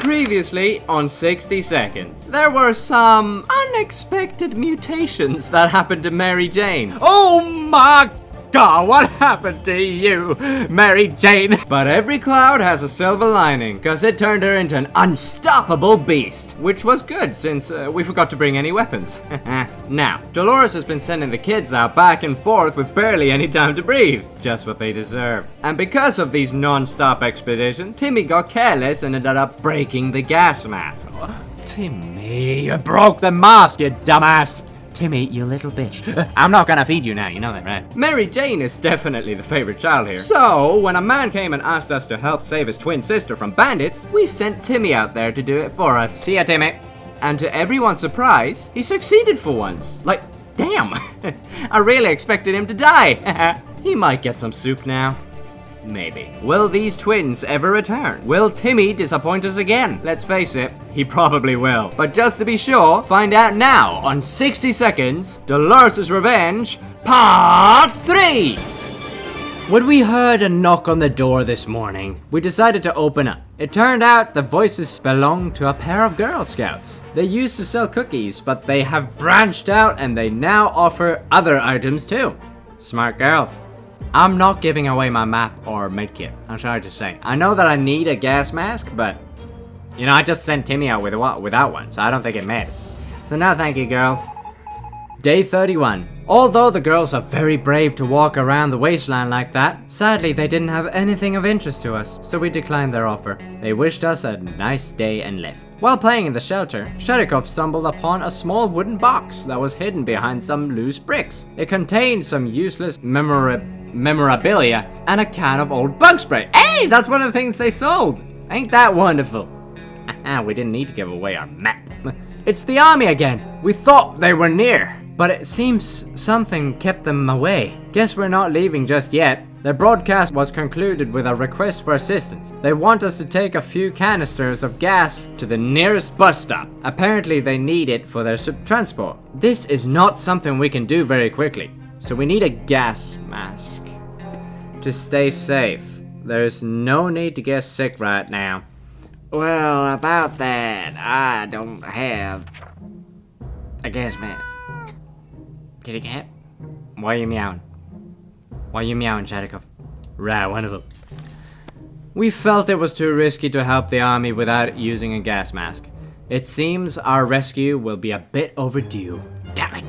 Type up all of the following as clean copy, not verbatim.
Previously on 60 Seconds. There were some unexpected mutations that happened to Mary Jane. Oh my God, what happened to you, Mary Jane? But every cloud has a silver lining, cause it turned her into an unstoppable beast. Which was good, since we forgot to bring any weapons. Now, Dolores has been sending the kids out back and forth with barely any time to breathe. Just what they deserve. And because of these non-stop expeditions, Timmy got careless and ended up breaking the gas mask. Timmy, you broke the mask, you dumbass! Timmy, you little bitch. I'm not gonna feed you now, you know that, right? Mary Jane is definitely the favorite child here. So, when a man came and asked us to help save his twin sister from bandits, we sent Timmy out there to do it for us. See ya, Timmy. And to everyone's surprise, he succeeded for once. Like, damn. I really expected him to die. He might get some soup now. Maybe. Will these twins ever return? Will Timmy disappoint us again? Let's face it, he probably will. But just to be sure, find out now on 60 Seconds, Dolores' Revenge, Part 3! When we heard a knock on the door this morning, we decided to open up. It turned out the voices belonged to a pair of Girl Scouts. They used to sell cookies, but they have branched out and they now offer other items too. Smart girls. I'm not giving away my map or medkit, I'm sorry to say. I know that I need a gas mask, but you know, I just sent Timmy out without one, so I don't think it matters. So no thank you, girls. Day 31. Although the girls are very brave to walk around the wasteland like that, sadly they didn't have anything of interest to us, so we declined their offer. They wished us a nice day and left. While playing in the shelter, Sherikov stumbled upon a small wooden box that was hidden behind some loose bricks. It contained some useless memorabilia and a can of old bug spray. Hey, that's one of the things they sold. Ain't that wonderful? We didn't need to give away our map. It's the army again. We thought they were near, but it seems something kept them away. Guess we're not leaving just yet. Their broadcast was concluded with a request for assistance. They want us to take a few canisters of gas to the nearest bus stop. Apparently they need it for their transport. This is not something we can do very quickly, so we need a gas mask to stay safe. There's no need to get sick right now. Well, about that, I don't have a gas mask. Kitty cat? Why are you meowing? Why are you meowing, Sherikov? Right, wonderful. We felt it was too risky to help the army without using a gas mask. It seems our rescue will be a bit overdue. Damn it!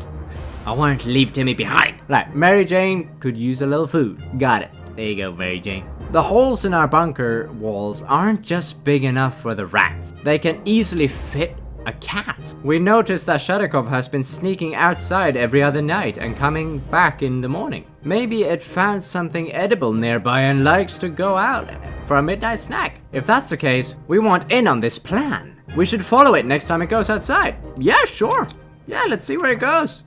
I wanted to leave Timmy behind. Right, Mary Jane could use a little food. Got it. There you go, Mary Jane. The holes in our bunker walls aren't just big enough for the rats. They can easily fit a cat. We noticed that Sherikov has been sneaking outside every other night and coming back in the morning. Maybe it found something edible nearby and likes to go out for a midnight snack. If that's the case, we want in on this plan. We should follow it next time it goes outside. Yeah, sure. Yeah, let's see where it goes.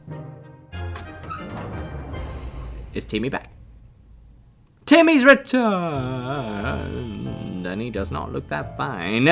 Is Timmy back? Timmy's returned, and he does not look that fine.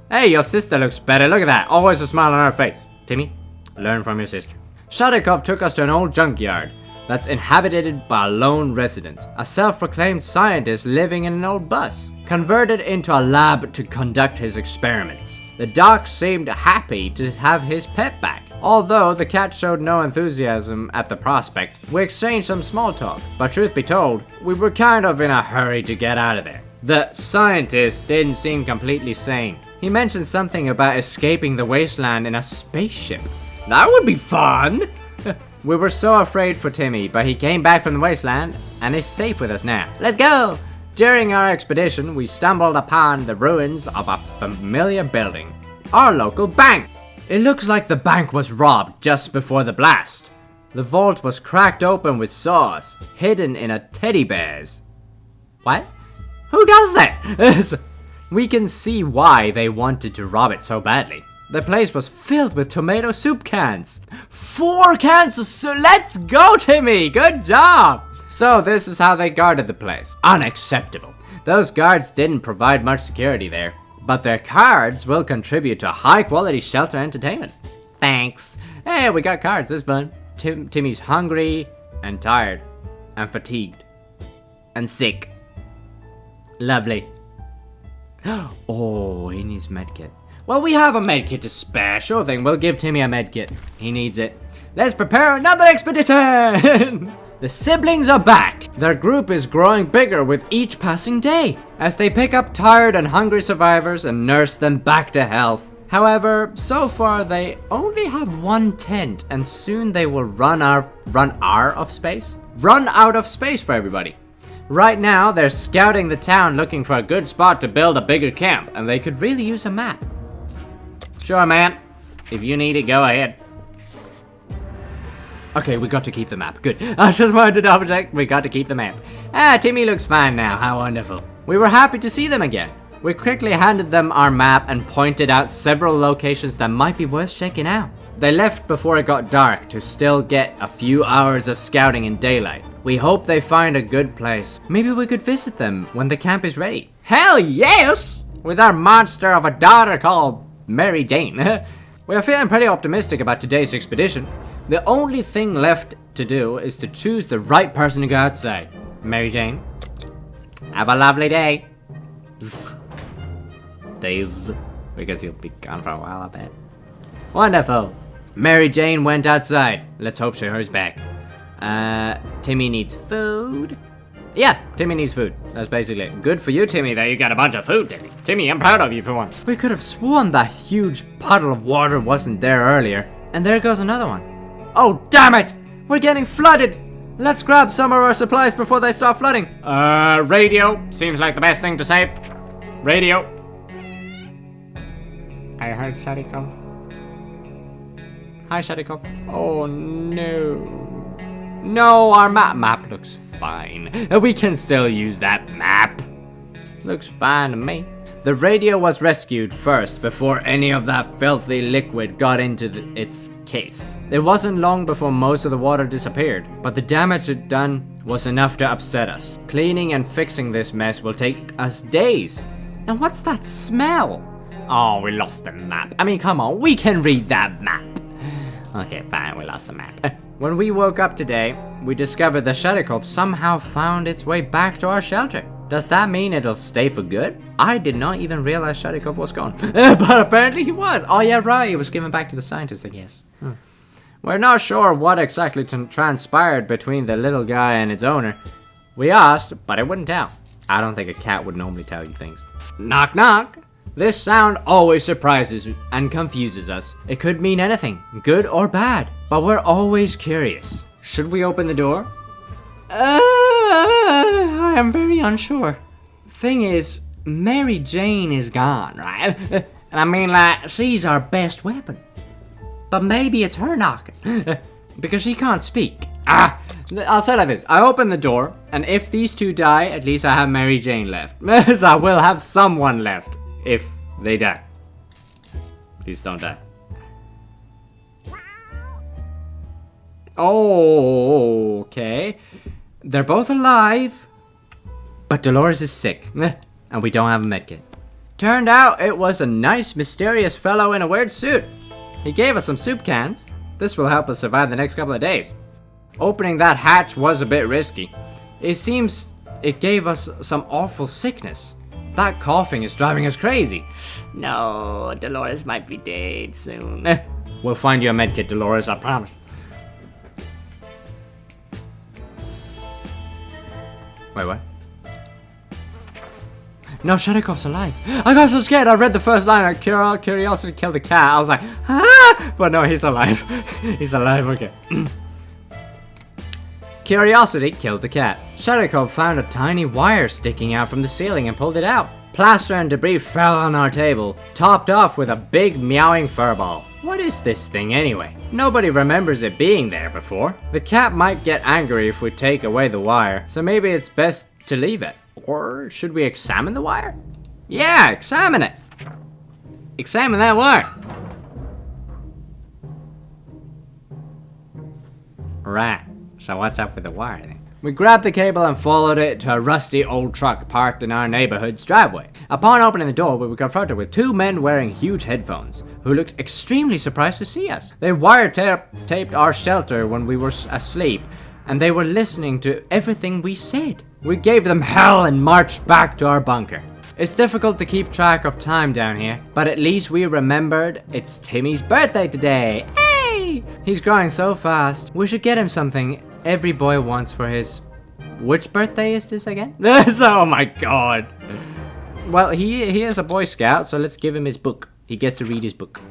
Hey, your sister looks better. Look at that. Always a smile on her face. Timmy, learn from your sister. Sherikov took us to an old junkyard that's inhabited by a lone resident, a self-proclaimed scientist living in an old bus, converted into a lab to conduct his experiments. The doc seemed happy to have his pet back. Although the cat showed no enthusiasm at the prospect, we exchanged some small talk, but truth be told, we were kind of in a hurry to get out of there. The scientist didn't seem completely sane. He mentioned something about escaping the wasteland in a spaceship. That would be fun! We were so afraid for Timmy, but he came back from the wasteland and is safe with us now. Let's go! During our expedition, we stumbled upon the ruins of a familiar building. Our local bank! It looks like the bank was robbed just before the blast. The vault was cracked open with saws, hidden in a teddy bear's. What? Who does that? We can see why they wanted to rob it so badly. The place was filled with tomato soup cans. 4 cans of soup. Let's go, Timmy. Good job. So this is how they guarded the place. Unacceptable. Those guards didn't provide much security there, but their cards will contribute to high quality shelter entertainment. Thanks. Hey, we got cards. This is fun. Timmy's hungry and tired and fatigued and sick. Lovely. Oh, he needs medkit. Well, we have a medkit to spare. Sure thing, we'll give Timmy a medkit. He needs it. Let's prepare another expedition! The siblings are back. Their group is growing bigger with each passing day, as they pick up tired and hungry survivors and nurse them back to health. However, so far they only have one tent, and soon they will run out of space for everybody. Right now, they're scouting the town looking for a good spot to build a bigger camp, and they could really use a map. Sure, man. If you need it, go ahead. Okay, we got to keep the map. Good. I just wanted to double check. We got to keep the map. Timmy looks fine now. How wonderful. We were happy to see them again. We quickly handed them our map and pointed out several locations that might be worth checking out. They left before it got dark to still get a few hours of scouting in daylight. We hope they find a good place. Maybe we could visit them when the camp is ready. Hell yes! With our monster of a daughter called Mary Jane. We are feeling pretty optimistic about today's expedition. The only thing left to do is to choose the right person to go outside. Mary Jane, have a lovely day. Days, because you'll be gone for a while, I bet. Wonderful. Mary Jane went outside. Let's hope she hurries back. Timmy needs food. Yeah, Timmy needs food. That's basically it. Good for you, Timmy, that you got a bunch of food, Timmy. Timmy, I'm proud of you for once. We could have sworn that huge puddle of water wasn't there earlier. And there goes another one. Oh, damn it! We're getting flooded! Let's grab some of our supplies before they start flooding. Radio. Seems like the best thing to say. Radio. I heard Shadikov. Hi, Shadikov. Oh, no. No, our map looks fine. We can still use that map. Looks fine to me. The radio was rescued first before any of that filthy liquid got into its case. It wasn't long before most of the water disappeared, but the damage it done was enough to upset us. Cleaning and fixing this mess will take us days. And what's that smell? Oh, we lost the map. I mean, come on, we can read that map. Okay, fine, we lost the map. When we woke up today, we discovered that Shadikov somehow found its way back to our shelter. Does that mean it'll stay for good? I did not even realize Shadikov was gone. But apparently he was. Oh yeah, right, he was given back to the scientists, I guess. We're not sure what exactly transpired between the little guy and its owner. We asked, but it wouldn't tell. I don't think a cat would normally tell you things. Knock knock. This sound always surprises and confuses us. It could mean anything, good or bad, but we're always curious. Should we open the door? I am very unsure. Thing is, Mary Jane is gone, right? And I mean, like, she's our best weapon. But maybe it's her knocking. Because she can't speak. I'll say it like this. I open the door, and if these two die, at least I have Mary Jane left. So I will have someone left. If they die. Please don't die. Oh, okay. They're both alive. But Dolores is sick. And we don't have a medkit. Turned out it was a nice, mysterious fellow in a weird suit. He gave us some soup cans. This will help us survive the next couple of days. Opening that hatch was a bit risky. It seems it gave us some awful sickness. That coughing is driving us crazy. No, Dolores might be dead soon. We'll find you a medkit, Dolores, I promise. Wait, what? No, Shadikov's alive. I got so scared. I read the first line of Curiosity killed the cat. I was like, ah! But no, he's alive. He's alive, okay. Curiosity killed the cat. Shadikov found a tiny wire sticking out from the ceiling and pulled it out. Plaster and debris fell on our table, topped off with a big meowing furball. What is this thing anyway? Nobody remembers it being there before. The cat might get angry if we take away the wire, so maybe it's best to leave it. Or should we examine the wire? Yeah, examine it. Examine that wire. Right. So what's up with the wire then? We grabbed the cable and followed it to a rusty old truck parked in our neighborhood's driveway. Upon opening the door, we were confronted with two men wearing huge headphones, who looked extremely surprised to see us. They wiretapped our shelter when we were asleep, and they were listening to everything we said. We gave them hell and marched back to our bunker. It's difficult to keep track of time down here, but at least we remembered it's Timmy's birthday today. Hey! He's growing so fast. We should get him something every boy wants for his... Which birthday is this again? Oh my god. Well, he is a Boy Scout, so let's give him his book. He gets to read his book.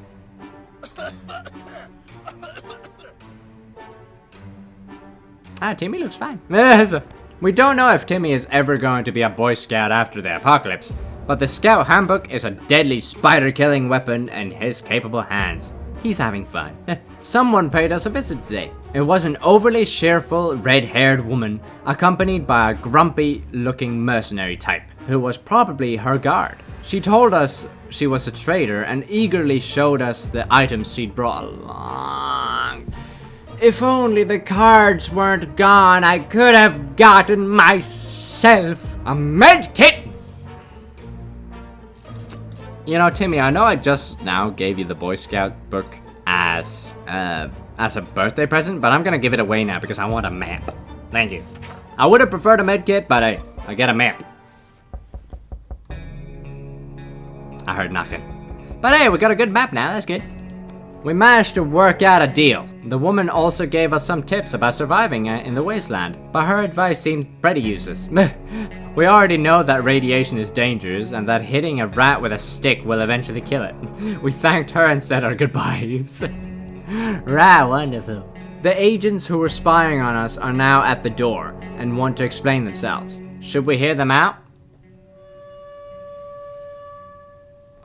Timmy looks fine. We don't know if Timmy is ever going to be a Boy Scout after the apocalypse, but the Scout Handbook is a deadly spider-killing weapon in his capable hands. He's having fun. Someone paid us a visit today. It was an overly cheerful, red-haired woman, accompanied by a grumpy-looking mercenary type, who was probably her guard. She told us she was a trader and eagerly showed us the items she'd brought along. If only the cards weren't gone, I could have gotten myself a medkit! You know, Timmy, I know I just now gave you the Boy Scout book as a birthday present, but I'm gonna give it away now because I want a map. Thank you. I would have preferred a medkit, but I get a map. I heard knocking. But hey, we got a good map now, that's good. We managed to work out a deal. The woman also gave us some tips about surviving in the wasteland, but her advice seemed pretty useless. We already know that radiation is dangerous and that hitting a rat with a stick will eventually kill it. We thanked her and said our goodbyes. Right, wonderful. The agents who were spying on us are now at the door and want to explain themselves. Should we hear them out?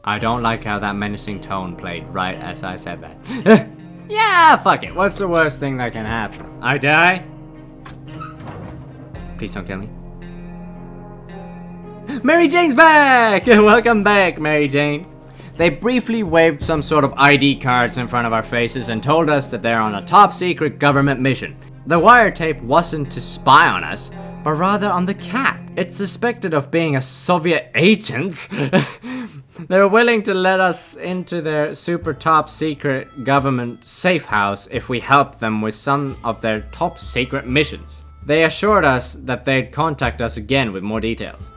I don't like how that menacing tone played right as I said that. Yeah, fuck it. What's the worst thing that can happen? I die? Please don't kill me. Mary Jane's back! Welcome back, Mary Jane. They briefly waved some sort of ID cards in front of our faces and told us that they're on a top secret government mission. The wiretape wasn't to spy on us, but rather on the cat. It's suspected of being a Soviet agent. They're willing to let us into their super top secret government safe house if we help them with some of their top secret missions. They assured us that they'd contact us again with more details.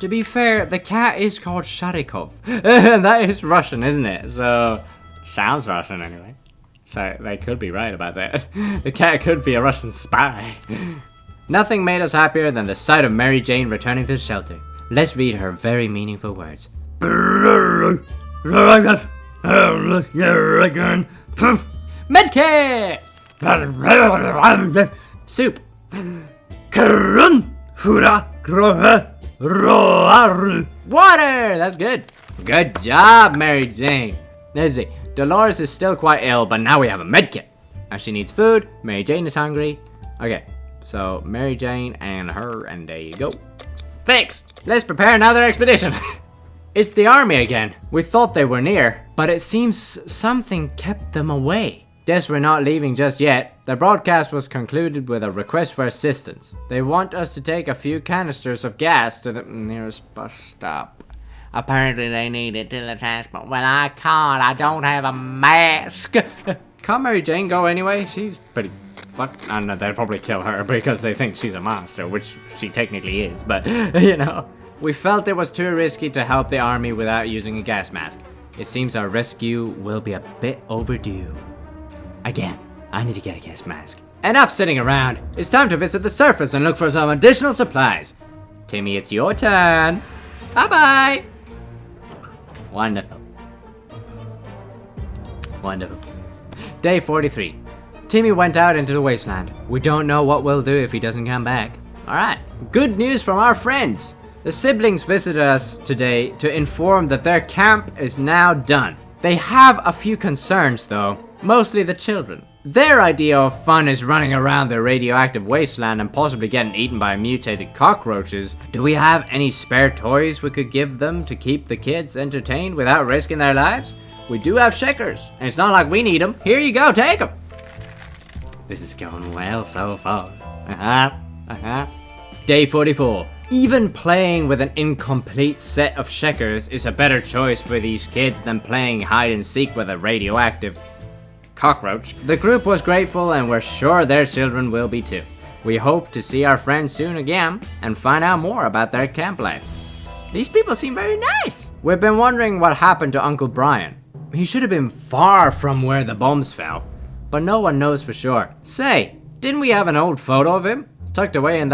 To be fair, the cat is called Sharikov. That is Russian, isn't it? So, sounds Russian anyway. So, they could be right about that. The cat could be a Russian spy. Nothing made us happier than the sight of Mary Jane returning to the shelter. Let's read her very meaningful words. Medkit! Soup. Water! That's good. Good job, Mary Jane. Let's see. Dolores is still quite ill, but now we have a medkit. And she needs food. Mary Jane is hungry. Okay, so Mary Jane and her, and there you go. Fixed. Let's prepare another expedition. It's the army again. We thought they were near, but it seems something kept them away. Guess we're not leaving just yet. The broadcast was concluded with a request for assistance. They want us to take a few canisters of gas to the nearest bus stop. Apparently they need it to the transport. Well, I can't. I don't have a mask. Can't Mary Jane go anyway? She's pretty fucked. I don't know, they'll probably kill her because they think she's a monster, which she technically is, but, you know. We felt it was too risky to help the army without using a gas mask. It seems our rescue will be a bit overdue. Again, I need to get a gas mask. Enough sitting around. It's time to visit the surface and look for some additional supplies. Timmy, it's your turn. Bye-bye. Wonderful. Wonderful. Day 43. Timmy went out into the wasteland. We don't know what we'll do if he doesn't come back. Alright, good news from our friends. The siblings visited us today to inform that their camp is now done. They have a few concerns though, mostly the children. Their idea of fun is running around the radioactive wasteland and possibly getting eaten by mutated cockroaches. Do we have any spare toys we could give them to keep the kids entertained without risking their lives? We do have shakers, and it's not like we need them. Here you go, take them. This is going well so far. Day 44. Even playing with an incomplete set of shakers is a better choice for these kids than playing hide and seek with a radioactive cockroach. The group was grateful and we're sure their children will be too. We hope to see our friends soon again and find out more about their camp life. These people seem very nice. We've been wondering what happened to Uncle Brian. He should have been far from where the bombs fell, but no one knows for sure. Say, didn't we have an old photo of him tucked away in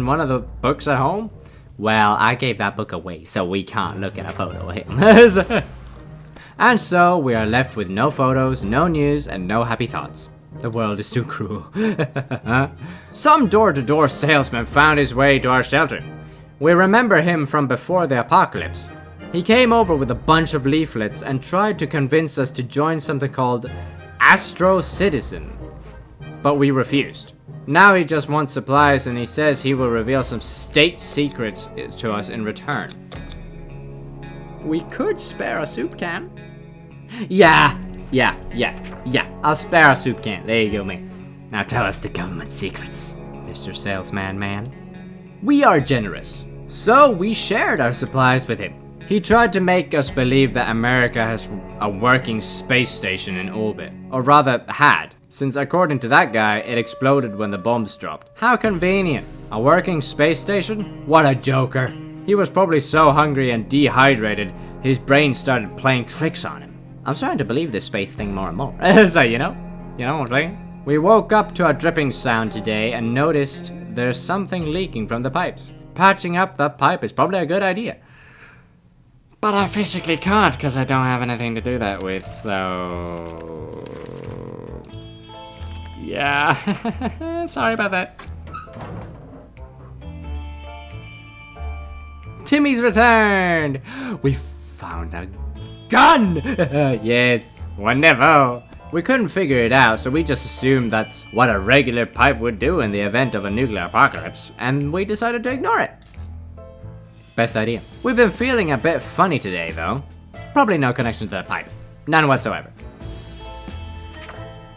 one of the books at home? Well, I gave that book away, so we can't look at a photo of him. And so we are left with no photos, no news, and no happy thoughts. The world is too cruel. Some door-to-door salesman found his way to our shelter. We remember him from before the apocalypse. He came over with a bunch of leaflets and tried to convince us to join something called Astro Citizen. But we refused. Now he just wants supplies and he says he will reveal some state secrets to us in return. We could spare a soup can. Yeah, I'll spare a soup can. There you go, mate. Now tell us the government secrets, Mr. Salesman Man. We are generous, so we shared our supplies with him. He tried to make us believe that America has a working space station in orbit, or rather had, since according to that guy, it exploded when the bombs dropped. How convenient. A working space station? What a joker. He was probably so hungry and dehydrated, his brain started playing tricks on him. I'm starting to believe this space thing more and more. So, you know what I'm saying? We woke up to a dripping sound today and noticed there's something leaking from the pipes. Patching up that pipe is probably a good idea. But I physically can't because I don't have anything to do that with, so... Yeah, sorry about that. Timmy's returned! We found a gun! Yes, wonderful. We couldn't figure it out, so we just assumed that's what a regular pipe would do in the event of a nuclear apocalypse, and we decided to ignore it. Best idea. We've been feeling a bit funny today, though. Probably no connection to the pipe. None whatsoever.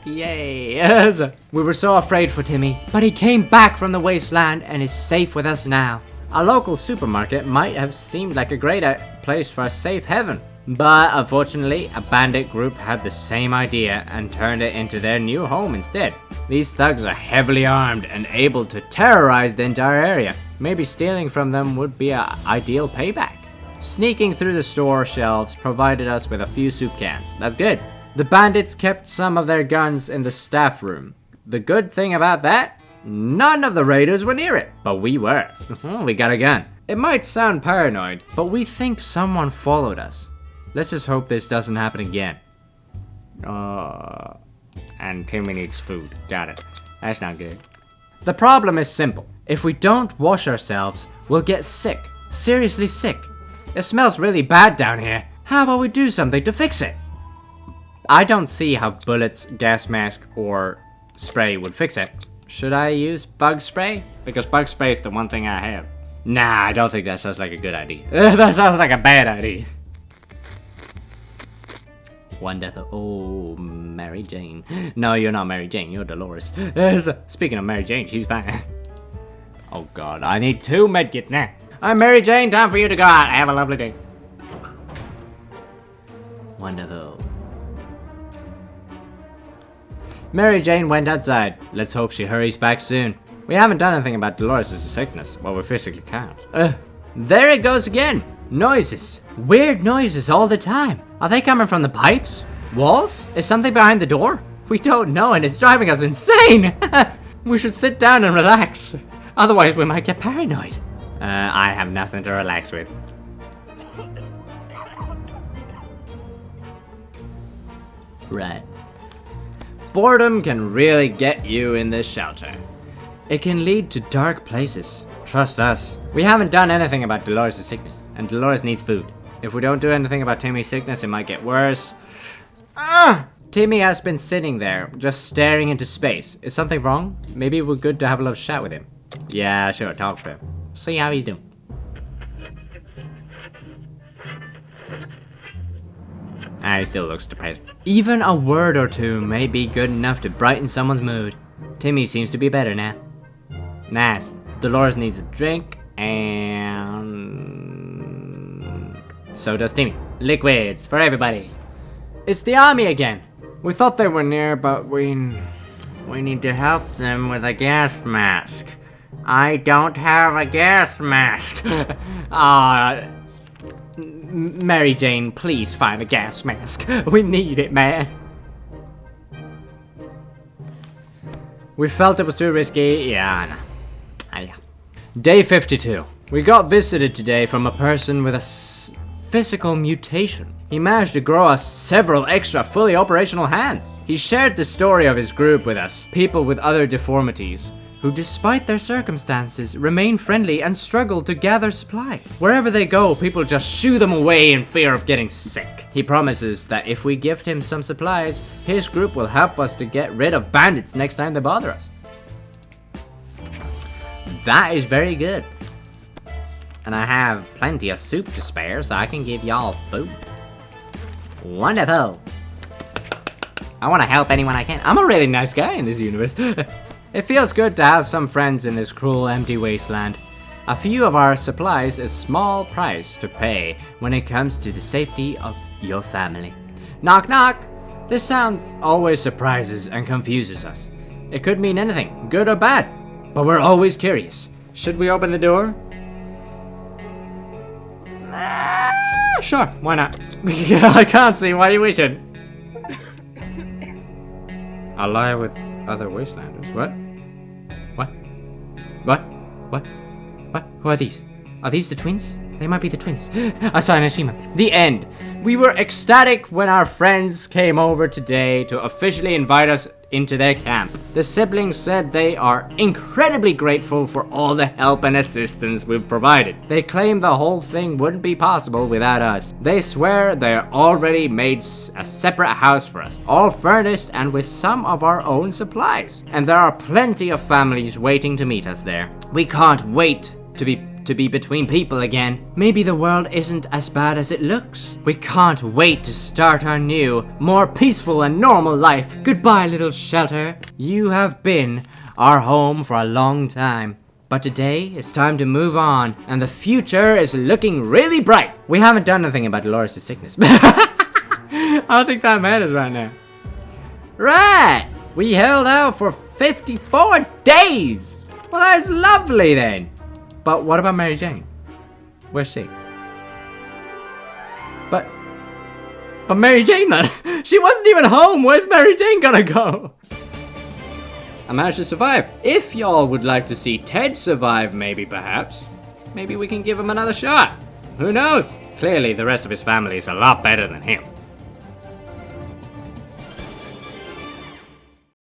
Yay. We were so afraid for Timmy, but he came back from the wasteland and is safe with us now. A local supermarket might have seemed like a great place for a safe haven, but unfortunately, a bandit group had the same idea and turned it into their new home instead. These thugs are heavily armed and able to terrorize the entire area. Maybe stealing from them would be an ideal payback. Sneaking through the store shelves provided us with a few soup cans. That's good. The bandits kept some of their guns in the staff room. The good thing about that? None of the raiders were near it, but we were. We got a gun. It might sound paranoid, but we think someone followed us. Let's just hope this doesn't happen again. And Timmy needs food. Got it. That's not good. The problem is simple. If we don't wash ourselves, we'll get sick. Seriously sick. It smells really bad down here. How about we do something to fix it? I don't see how bullets, gas mask, or spray would fix it. Should I use bug spray? Because bug spray is the one thing I have. Nah, I don't think that sounds like a good idea. That sounds like a bad idea. Wonderful. Oh, Mary Jane. No, you're not Mary Jane. You're Dolores. Speaking of Mary Jane, she's fine. Oh god, I need 2 medkits now. I'm Mary Jane. Time for you to go out. Have a lovely day. Wonderful. Mary Jane went outside. Let's hope she hurries back soon. We haven't done anything about Dolores' sickness. Well, we physically can't. There it goes again. Noises. Weird noises all the time. Are they coming from the pipes? Walls? Is something behind the door? We don't know and it's driving us insane. We should sit down and relax. Otherwise we might get paranoid. I have nothing to relax with. Right. Boredom can really get you in this shelter. It can lead to dark places. Trust us. We haven't done anything about Dolores' sickness, and Dolores needs food. If we don't do anything about Timmy's sickness, it might get worse. Timmy has been sitting there, just staring into space. Is something wrong? Maybe it would be good to have a little chat with him. Yeah, sure, talk to him. See how he's doing. He still looks depressed. Even a word or two may be good enough to brighten someone's mood. Timmy seems to be better now. Nice. Dolores needs a drink, and so does Timmy. Liquids for everybody. It's the army again. We thought they were near, but we need to help them with a gas mask. I don't have a gas mask. Mary Jane, please find a gas mask. We need it, man. We felt it was too risky. Yeah, I know. Yeah. Day 52. We got visited today from a person with a physical mutation. He managed to grow us several extra fully operational hands. He shared the story of his group with us, people with other deformities, who despite their circumstances remain friendly and struggle to gather supplies. Wherever they go, people just shoo them away in fear of getting sick. He promises that if we gift him some supplies, his group will help us to get rid of bandits next time they bother us. That is very good. And I have plenty of soup to spare, so I can give y'all food. Wonderful. I want to help anyone I can. I'm a really nice guy in this universe. It feels good to have some friends in this cruel, empty wasteland. A few of our supplies is a small price to pay when it comes to the safety of your family. Knock knock. This sounds always surprises and confuses us. It could mean anything, good or bad, but we're always curious. Should we open the door? Sure, why not? I can't see why you shouldn't. I'll lie with other wastelanders. What? What? Who are these? Are these the twins? They might be the twins. Asa and Ashima. The end. We were ecstatic when our friends came over today to officially invite us into their camp. The siblings said they are incredibly grateful for all the help and assistance we've provided. They claim the whole thing wouldn't be possible without us. They swear they're already made a separate house for us, all furnished and with some of our own supplies. And there are plenty of families waiting to meet us there. We can't wait to be between people again. Maybe the world isn't as bad as it looks. We can't wait to start our new, more peaceful and normal life. Goodbye, little shelter. You have been our home for a long time. But today, it's time to move on, and the future is looking really bright. We haven't done anything about Dolores' sickness. I don't think that matters right now. Right! We held out for 54 days! Well, that's lovely then. But what about Mary Jane? Where's she? But Mary Jane then? She wasn't even home! Where's Mary Jane gonna go? I managed to survive. If y'all would like to see Ted survive, maybe we can give him another shot. Who knows? Clearly the rest of his family is a lot better than him.